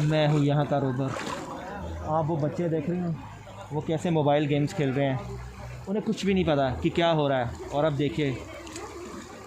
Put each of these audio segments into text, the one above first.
मैं हूँ यहाँ का रोबर। आप वो बच्चे देख रही हैं, वो कैसे मोबाइल गेम्स खेल रहे हैं, उन्हें कुछ भी नहीं पता कि क्या हो रहा है। और अब देखिए,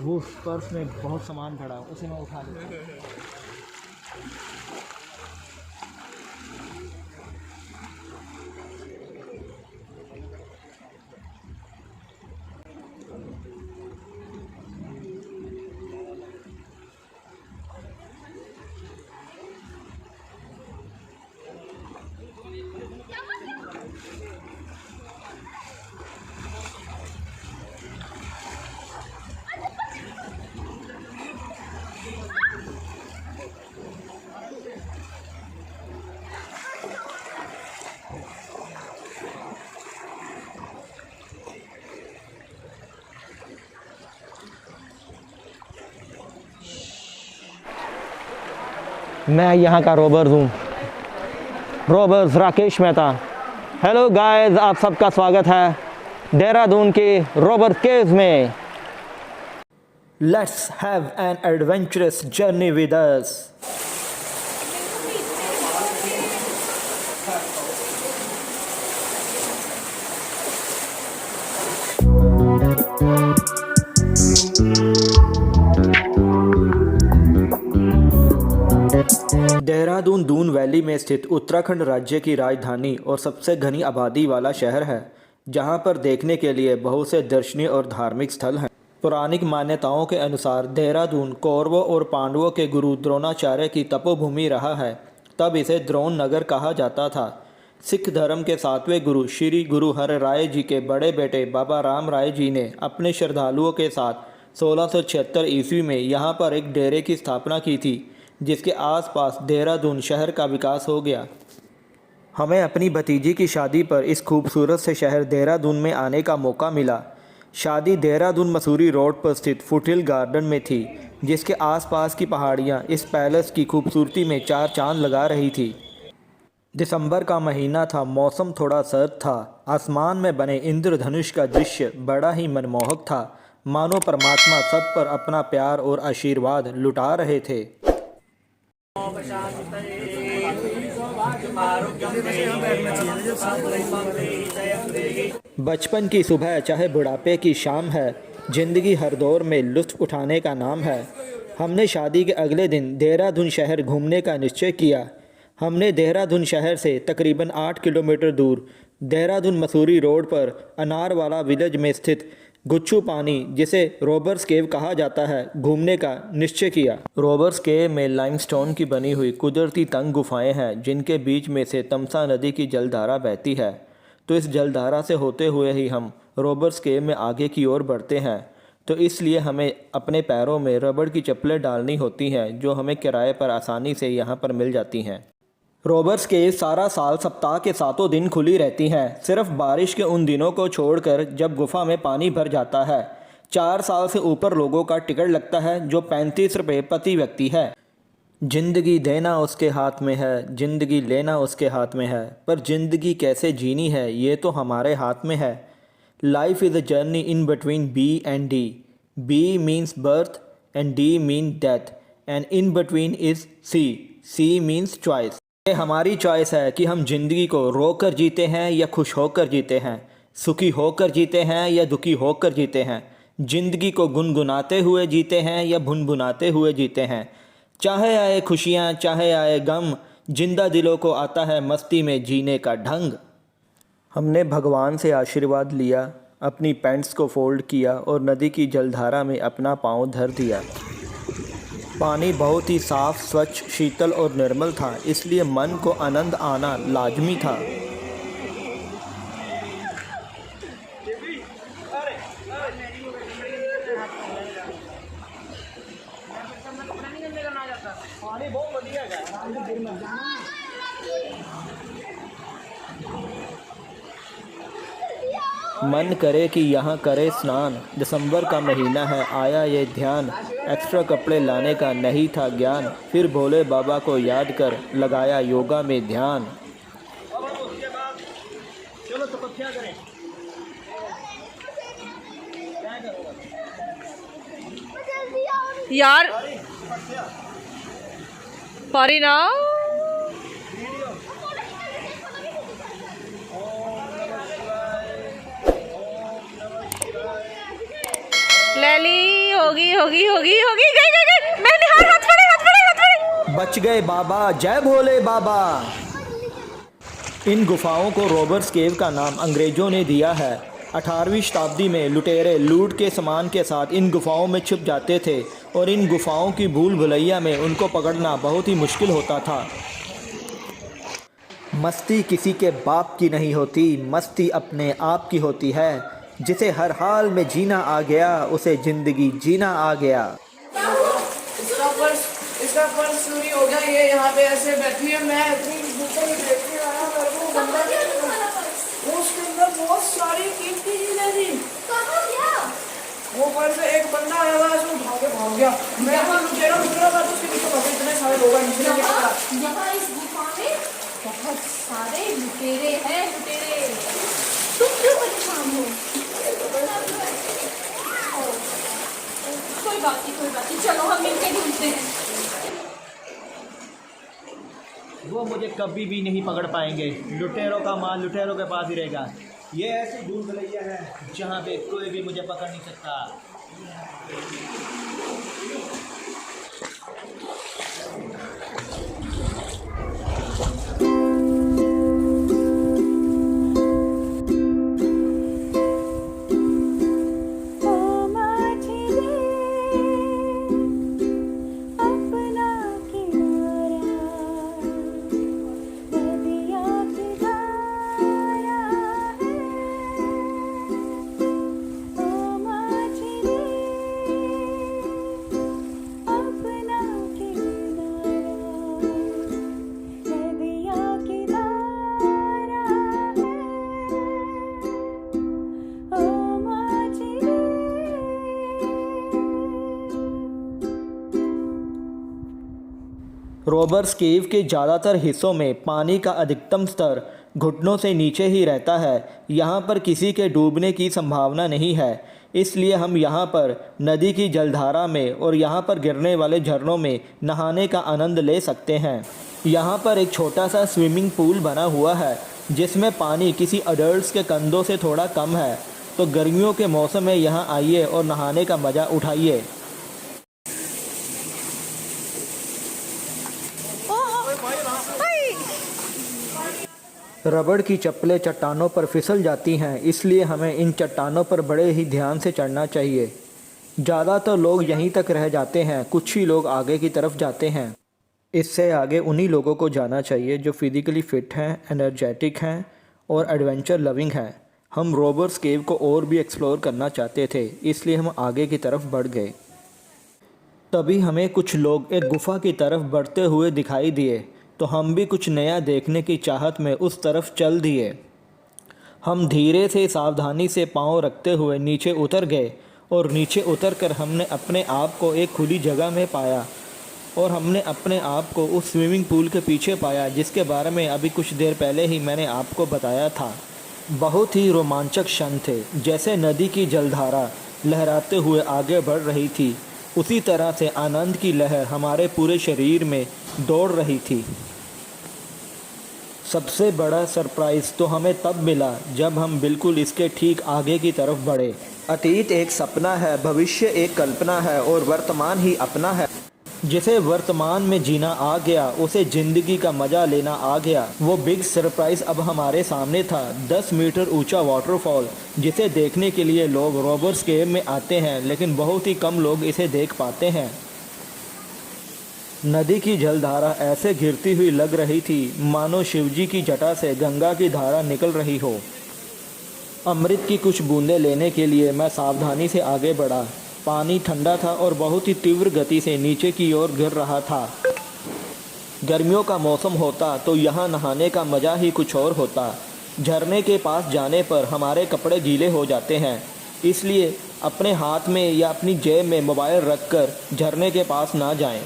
वो पर्स में बहुत सामान पड़ा, उसे मैं उठा लेता हूँ। मैं यहाँ का रोबर्स हूँ, robbers Rakesh Mehta. Hello guys, आप सबका स्वागत है देहरादून के रोबर केव्स में। Let's have an adventurous journey with us. Dehradun Doon valley में स्थित उत्तराखंड राज्य की राजधानी और सबसे घनी आबादी वाला शहर है, जहां पर देखने के लिए बहुत से दर्शनीय और धार्मिक स्थल हैं। पौराणिक मान्यताओं के अनुसार देहरादून कौरवों और पांडवों के गुरु द्रोणाचार्य की तपोभूमि रहा है, तब इसे द्रोण नगर कहा जाता था। सिख धर्म के 7वें गुरु श्री गुरु हर राय जी के बड़े बेटे बाबा राम राय जी ने अपने श्रद्धालुओं के साथ 1676 ईस्वी में यहाँ पर एक डेरे की स्थापना की थी, जिसके आसपास देहरादून शहर का विकास हो गया। हमें अपनी भतीजी की शादी पर इस खूबसूरत से शहर देहरादून में आने का मौका मिला। शादी देहरादून मसूरी रोड पर स्थित फुटहिल गार्डन में थी, जिसके आसपास की पहाड़ियाँ इस पैलेस की खूबसूरती में चार चांद लगा रही थी। दिसंबर का महीना था, मौसम थोड़ा सर्द था। आसमान में बने इंद्रधनुष का दृश्य बड़ा ही मनमोहक था, मानो परमात्मा सब पर अपना प्यार और आशीर्वाद लुटा रहे थे। बचपन की सुबह चाहे बुढ़ापे की शाम है, जिंदगी हर दौर में लुत्फ उठाने का नाम है। हमने शादी के अगले दिन देहरादून शहर घूमने का निश्चय किया। हमने देहरादून शहर से तकरीबन 8 किलोमीटर दूर देहरादून मसूरी रोड पर अनारवाला विलेज में स्थित गुच्छू पानी, जिसे रोबर्स केव कहा जाता है, घूमने का निश्चय किया। रोबर्स केव में लाइमस्टोन की बनी हुई कुदरती तंग गुफाएं हैं, जिनके बीच में से तमसा नदी की जलधारा बहती है। तो इस जलधारा से होते हुए ही हम रोबर्स केव में आगे की ओर बढ़ते हैं। तो इसलिए हमें अपने पैरों में रबड़ की चप्पलें डालनी होती हैं, जो हमें किराए पर आसानी से यहाँ पर मिल जाती हैं। रोबर्स केव सारा साल सप्ताह के 7 दिन खुली रहती हैं, सिर्फ बारिश के उन दिनों को छोड़कर जब गुफा में पानी भर जाता है। 4 साल से ऊपर लोगों का टिकट लगता है, जो 35 रुपये प्रति व्यक्ति है। जिंदगी देना उसके हाथ में है, जिंदगी लेना उसके हाथ में है, पर जिंदगी कैसे जीनी है ये तो हमारे हाथ में है। Life is a journey in between B and D. B means birth and D mean death and in between is C. C means choice. ये हमारी चॉइस है कि हम जिंदगी को रो कर जीते हैं या खुश होकर जीते हैं, सुखी होकर जीते हैं या दुखी होकर जीते हैं, जिंदगी को गुनगुनाते हुए जीते हैं या भुनभुनाते हुए जीते हैं। चाहे आए खुशियाँ चाहे आए गम, जिंदा दिलों को आता है मस्ती में जीने का ढंग। हमने भगवान से आशीर्वाद लिया, अपनी पैंट्स को फोल्ड किया और नदी की जलधारा में अपना पाँव धर दिया। पानी बहुत ही साफ, स्वच्छ, शीतल और निर्मल था, इसलिए मन को आनंद आना लाजमी था। मन करे कि यहाँ करे स्नान। दिसंबर का महीना है, आया ये ध्यान, एक्स्ट्रा कपड़े लाने का नहीं था ज्ञान। फिर भोले बाबा को याद कर लगाया योगा में ध्यान। चलो तपस्या करें। यार पारी ना पहली होगी होगी होगी होगी गई गई गई। मैंने हाथ पड़े हाथ पड़े हाथ पड़े। बच गए बाबा, जय भोले बाबा। इन गुफाओं को रॉबर्स केव का नाम अंग्रेजों ने दिया है। 18वीं शताब्दी में लुटेरे लूट के सामान के साथ इन गुफाओं में छुप जाते थे और इन गुफाओं की भूल भुलैया में उनको पकड़ना बहुत ही मुश्किल होता था। मस्ती किसी के बाप की नहीं होती, मस्ती अपने आप की होती है। जिसे हर हाल में जीना आ गया, उसे ज़िंदगी जीना आ गया। इसका पर्स चोरी हो गया। ये यहाँ पे ऐसे बैठी है। मैं अपनी ऊपर ही देखने आया, मेरे को बंदा उसके अंदर बहुत सारी कीमती चीजें थी। वो पर्स एक बंदा आया हुआ, उसको भाग गया। मैं यहाँ लुटेरा था, तो उसके पीछे भागे इतने सारे लोग हैं। नीचे नहीं पकड़ा। यहाँ इस गुफा में बहुत सारे लुटेरे हैं, लुटेरे। तुम क्यों परेशान हो? कोई बात नहीं, चलो हम मिलकर ढूंढते हैं। वो मुझे कभी भी नहीं पकड़ पाएंगे। लुटेरों का माल लुटेरों के पास ही रहेगा। ये ऐसी भूल भुलैया है जहाँ पे कोई भी मुझे पकड़ नहीं सकता। रॉबर्स केव के ज़्यादातर हिस्सों में पानी का अधिकतम स्तर घुटनों से नीचे ही रहता है। यहाँ पर किसी के डूबने की संभावना नहीं है, इसलिए हम यहाँ पर नदी की जलधारा में और यहाँ पर गिरने वाले झरनों में नहाने का आनंद ले सकते हैं। यहाँ पर एक छोटा सा स्विमिंग पूल बना हुआ है जिसमें पानी किसी अडल्ट्स के कंधों से थोड़ा कम है। तो गर्मियों के मौसम में यहाँ आइए और नहाने का मज़ा उठाइए। रबड़ की चप्पलें चट्टानों पर फिसल जाती हैं, इसलिए हमें इन चट्टानों पर बड़े ही ध्यान से चढ़ना चाहिए। ज़्यादातर लोग यहीं तक रह जाते हैं, कुछ ही लोग आगे की तरफ जाते हैं। इससे आगे उन्हीं लोगों को जाना चाहिए जो फिज़िकली फ़िट हैं, एनर्जेटिक हैं और एडवेंचर लविंग हैं। हम रॉबर्स केव को और भी एक्सप्लोर करना चाहते थे, इसलिए हम आगे की तरफ बढ़ गए। तभी हमें कुछ लोग एक गुफ़ा की तरफ बढ़ते हुए दिखाई दिए, तो हम भी कुछ नया देखने की चाहत में उस तरफ चल दिए। हम धीरे से सावधानी से पाँव रखते हुए नीचे उतर गए और नीचे उतरकर हमने अपने आप को एक खुली जगह में पाया और हमने अपने आप को उस स्विमिंग पूल के पीछे पाया जिसके बारे में अभी कुछ देर पहले ही मैंने आपको बताया था। बहुत ही रोमांचक क्षण थे। जैसे नदी की जलधारा लहराते हुए आगे बढ़ रही थी, उसी तरह से आनंद की लहर हमारे पूरे शरीर में दौड़ रही थी। सबसे बड़ा सरप्राइज़ तो हमें तब मिला जब हम बिल्कुल इसके ठीक आगे की तरफ बढ़े। अतीत एक सपना है, भविष्य एक कल्पना है और वर्तमान ही अपना है। जिसे वर्तमान में जीना आ गया, उसे ज़िंदगी का मज़ा लेना आ गया। वो बिग सरप्राइज़ अब हमारे सामने था। 10 मीटर ऊंचा वाटरफॉल जिसे देखने के लिए लोग रॉबर्स केव में आते हैं, लेकिन बहुत ही कम लोग इसे देख पाते हैं। नदी की जलधारा ऐसे गिरती हुई लग रही थी मानो शिवजी की जटा से गंगा की धारा निकल रही हो। अमृत की कुछ बूंदें लेने के लिए मैं सावधानी से आगे बढ़ा। पानी ठंडा था और बहुत ही तीव्र गति से नीचे की ओर गिर रहा था। गर्मियों का मौसम होता तो यहाँ नहाने का मज़ा ही कुछ और होता। झरने के पास जाने पर हमारे कपड़े गीले हो जाते हैं, इसलिए अपने हाथ में या अपनी जेब में मोबाइल रखकर झरने के पास ना जाएं।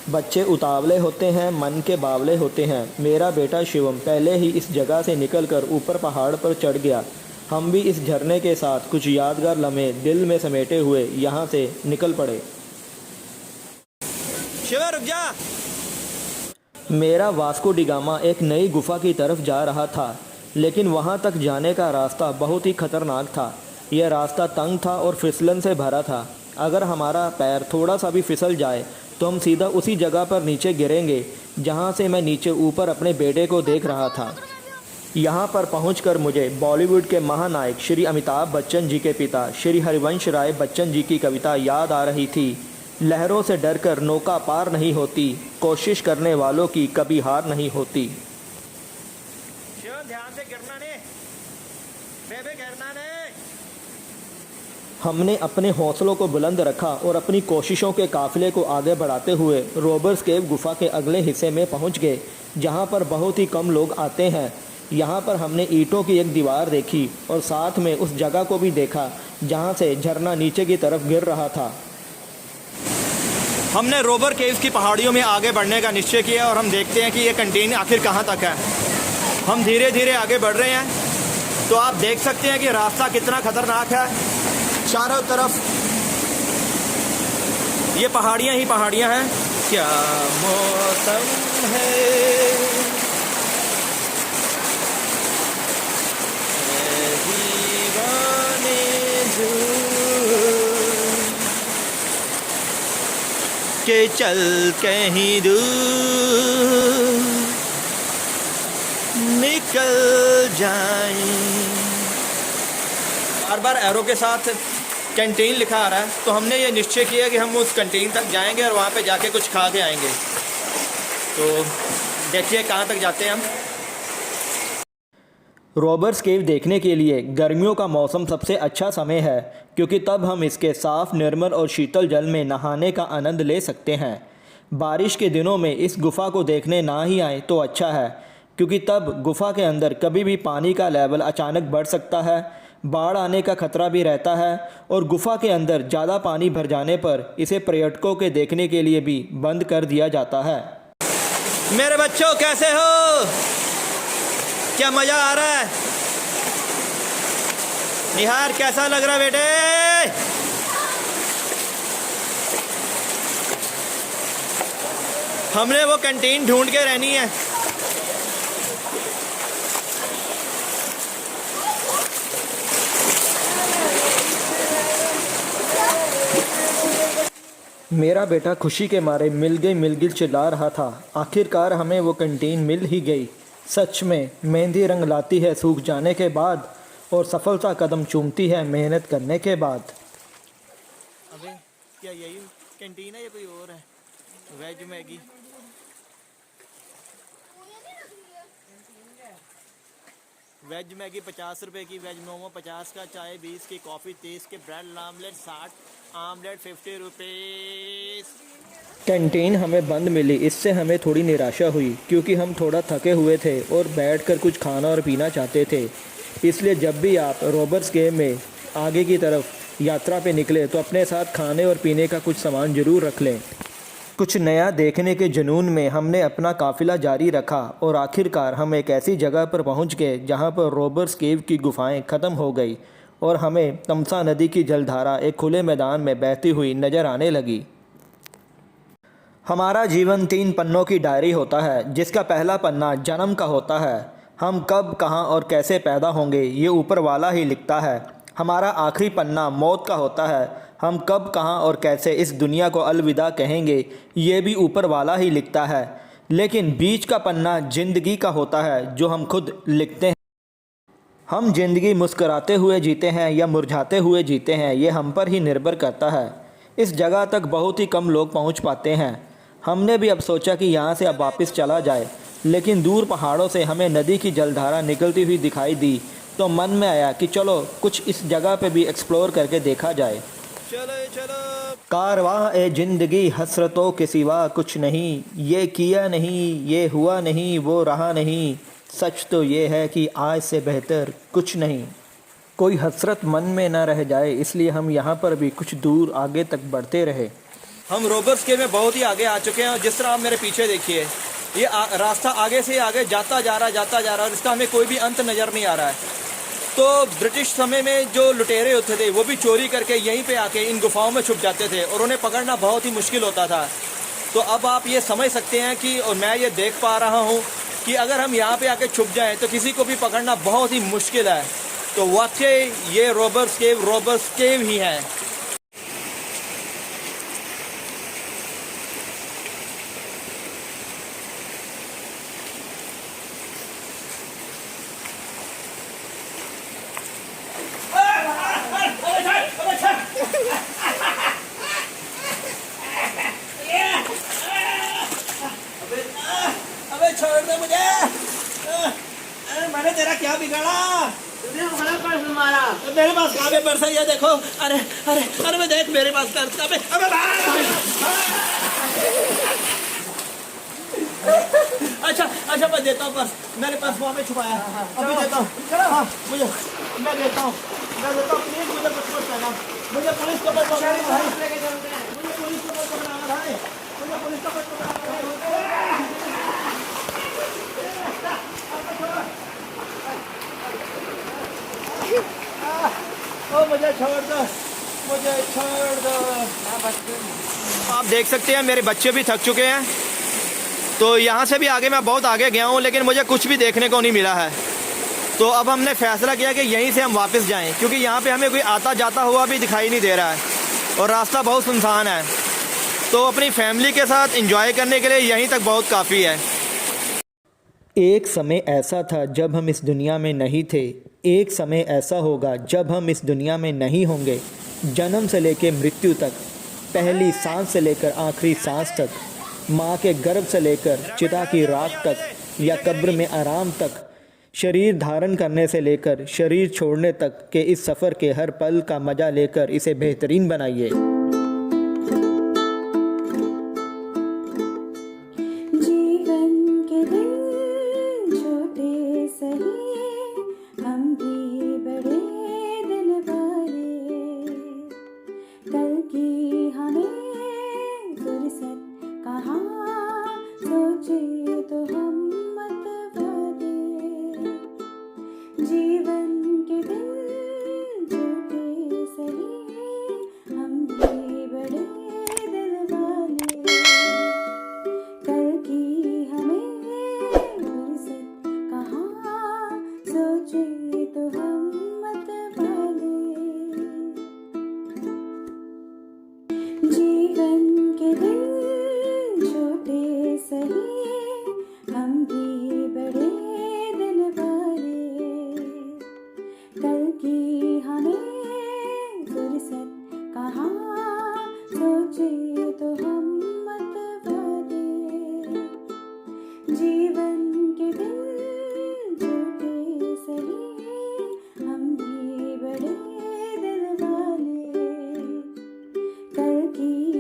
बच्चे उतावले होते हैं, मन के बावले होते हैं। मेरा बेटा शिवम पहले ही इस जगह से निकलकर ऊपर पहाड़ पर चढ़ गया। हम भी इस झरने के साथ कुछ यादगार लम्हे दिल में समेटे हुए यहाँ से निकल पड़े। शिवा रुक जा। मेरा वास्को डिगामा एक नई गुफा की तरफ जा रहा था, लेकिन वहाँ तक जाने का रास्ता बहुत ही खतरनाक था। यह रास्ता तंग था और फिसलन से भरा था। अगर हमारा पैर थोड़ा सा भी फिसल जाए तो हम सीधा उसी जगह पर नीचे गिरेंगे जहाँ से मैं नीचे ऊपर अपने बेटे को देख रहा था। यहाँ पर पहुँचकर मुझे बॉलीवुड के महानायक श्री अमिताभ बच्चन जी के पिता श्री हरिवंश राय बच्चन जी की कविता याद आ रही थी। लहरों से डरकर नौका पार नहीं होती, कोशिश करने वालों की कभी हार नहीं होती। ध्यान से गिरना नहीं, बेबे गिरना नहीं। हमने अपने हौसलों को बुलंद रखा और अपनी कोशिशों के काफिले को आगे बढ़ाते हुए रॉबर्स केव गुफा के अगले हिस्से में पहुंच गए, जहां पर बहुत ही कम लोग आते हैं। यहां पर हमने ईंटों की एक दीवार देखी और साथ में उस जगह को भी देखा जहां से झरना नीचे की तरफ गिर रहा था। हमने रॉबर केव्स की पहाड़ियों में आगे बढ़ने का निश्चय किया और हम देखते हैं कि ये कंटेन आखिर कहाँ तक है। हम धीरे धीरे आगे बढ़ रहे हैं, तो आप देख सकते हैं कि रास्ता कितना खतरनाक है। चारों तरफ ये पहाड़ियाँ ही पहाड़ियाँ हैं। क्या मौसम है, दीवाने के चल कहीं दूर निकल जाए। बार बार एरो के साथ कैंटीन लिखा आ रहा है, तो हमने ये निश्चय किया कि हम उस कैंटीन तक जाएंगे और वहाँ पे जाके कुछ खा के आएंगे। तो देखिए कहाँ तक जाते हैं हम। रॉबर्स केव देखने के लिए गर्मियों का मौसम सबसे अच्छा समय है, क्योंकि तब हम इसके साफ, निर्मल और शीतल जल में नहाने का आनंद ले सकते हैं। बारिश के दिनों में इस गुफ़ा को देखने ना ही आए तो अच्छा है, क्योंकि तब गुफ़ा के अंदर कभी भी पानी का लेवल अचानक बढ़ सकता है, बाढ़ आने का खतरा भी रहता है और गुफ़ा के अंदर ज़्यादा पानी भर जाने पर इसे पर्यटकों के देखने के लिए भी बंद कर दिया जाता है। मेरे बच्चों कैसे हो? क्या मज़ा आ रहा है? निहार कैसा लग रहा है बेटे? हमने वो कैंटीन ढूंढ के रहनी है। मेरा बेटा खुशी के मारे मिल गई चिल्ला रहा था। आखिरकार हमें वो कैंटीन मिल ही गई। सच में मेहंदी रंग लाती है सूख जाने के बाद और सफलता कदम चूमती है मेहनत करने के बाद। अबे क्या यही कैंटीन है या कोई और है? Veg Maggi. वेज मैगी 50 रुपए की, वेज मोमो 50 का, चाय 20 की, कॉफ़ी 30 की, bread omelette 60, omelette 50 rupees. Canteen हमें बंद मिली, इससे हमें थोड़ी निराशा हुई, क्योंकि हम थोड़ा थके हुए थे और बैठकर कुछ खाना और पीना चाहते थे। इसलिए जब भी आप रॉबर्स केव में आगे की तरफ यात्रा पे निकले तो अपने साथ खाने और पीने का कुछ सामान ज़रूर रख लें। कुछ नया देखने के जुनून में हमने अपना काफ़िला जारी रखा और आखिरकार हम एक ऐसी जगह पर पहुंच गए जहां पर रॉबर्स केव की गुफाएं ख़त्म हो गई और हमें तमसा नदी की जलधारा एक खुले मैदान में बहती हुई नज़र आने लगी। हमारा जीवन 3 पन्नों की डायरी होता है, जिसका पहला पन्ना जन्म का होता है। हम कब, कहाँ और कैसे पैदा होंगे ये ऊपर वाला ही लिखता है। हमारा आखिरी पन्ना मौत का होता है। हम कब, कहाँ और कैसे इस दुनिया को अलविदा कहेंगे ये भी ऊपर वाला ही लिखता है। लेकिन बीच का पन्ना ज़िंदगी का होता है, जो हम खुद लिखते हैं। हम ज़िंदगी मुस्कराते हुए जीते हैं या मुरझाते हुए जीते हैं, ये हम पर ही निर्भर करता है। इस जगह तक बहुत ही कम लोग पहुंच पाते हैं। हमने भी अब सोचा कि यहाँ से अब वापस चला जाए, लेकिन दूर पहाड़ों से हमें नदी की जलधारा निकलती हुई दिखाई दी, तो मन में आया कि चलो कुछ इस जगह पे भी एक्सप्लोर करके देखा जाए। चलो चलो। कारवां ए ज़िंदगी हसरतों के सिवा कुछ नहीं, ये किया नहीं, ये हुआ नहीं, वो रहा नहीं, सच तो ये है कि आज से बेहतर कुछ नहीं। कोई हसरत मन में ना रह जाए, इसलिए हम यहाँ पर भी कुछ दूर आगे तक बढ़ते रहे। हम रॉबर्स केव में बहुत ही आगे आ चुके हैं और जिस तरह आप मेरे पीछे देखिए, ये रास्ता आगे से आगे जाता जा रहा है और इसका हमें कोई भी अंत नज़र नहीं आ रहा है। तो ब्रिटिश समय में जो लुटेरे होते थे वो भी चोरी करके यहीं पे आके इन गुफाओं में छुप जाते थे और उन्हें पकड़ना बहुत ही मुश्किल होता था। तो अब आप ये समझ सकते हैं कि, और मैं ये देख पा रहा हूँ कि अगर हम यहाँ पे आके छुप जाएं तो किसी को भी पकड़ना बहुत ही मुश्किल है। तो वाकई ये रॉबर्स केव ही है। अबे छोड़ दे मुझे। मैंने तेरा क्या बिगाड़ा? तुमने हमारा पर्स मारा। मेरे पास कहाँ पे पर्स है? ये देखो। अरे अरे अरे मैं देख, मेरे पास पर्स कहाँ पे? अच्छा अच्छा मैं देता हूँ पर्स। मेरे पर्स वहाँ पे छुपाया। अभी देता हूँ। हाँ, मुझे मैं देता हूँ प्लीज मुझे कुछ मत कहना। मुझे पुलिस को मत पकड़ना भाई। मुझे पुलिस को मत पकड़ना भाई। मुझे पुलिस को मत पकड़ना। मुझे छोड़ दो, मुझे छोड़ दो। आप देख सकते हैं मेरे बच्चे भी थक चुके हैं। तो यहाँ से भी आगे मैं बहुत आगे गया हूँ लेकिन मुझे कुछ भी देखने को नहीं मिला है। तो अब हमने फैसला किया कि यहीं से हम वापस जाएं, क्योंकि यहाँ पे हमें कोई आता जाता हुआ भी दिखाई नहीं दे रहा है और रास्ता बहुत सुनसान है। तो अपनी फैमिली के साथ एंजॉय करने के लिए यहीं तक बहुत काफ़ी है। एक समय ऐसा था जब हम इस दुनिया में नहीं थे। एक समय ऐसा होगा जब हम इस दुनिया में नहीं होंगे। जन्म से लेकर मृत्यु तक, पहली सांस से लेकर आखिरी सांस तक, माँ के गर्भ से लेकर चिता की राख तक या कब्र में आराम तक, शरीर धारण करने से लेकर शरीर छोड़ने तक के इस सफ़र के हर पल का मज़ा लेकर इसे बेहतरीन बनाइए। की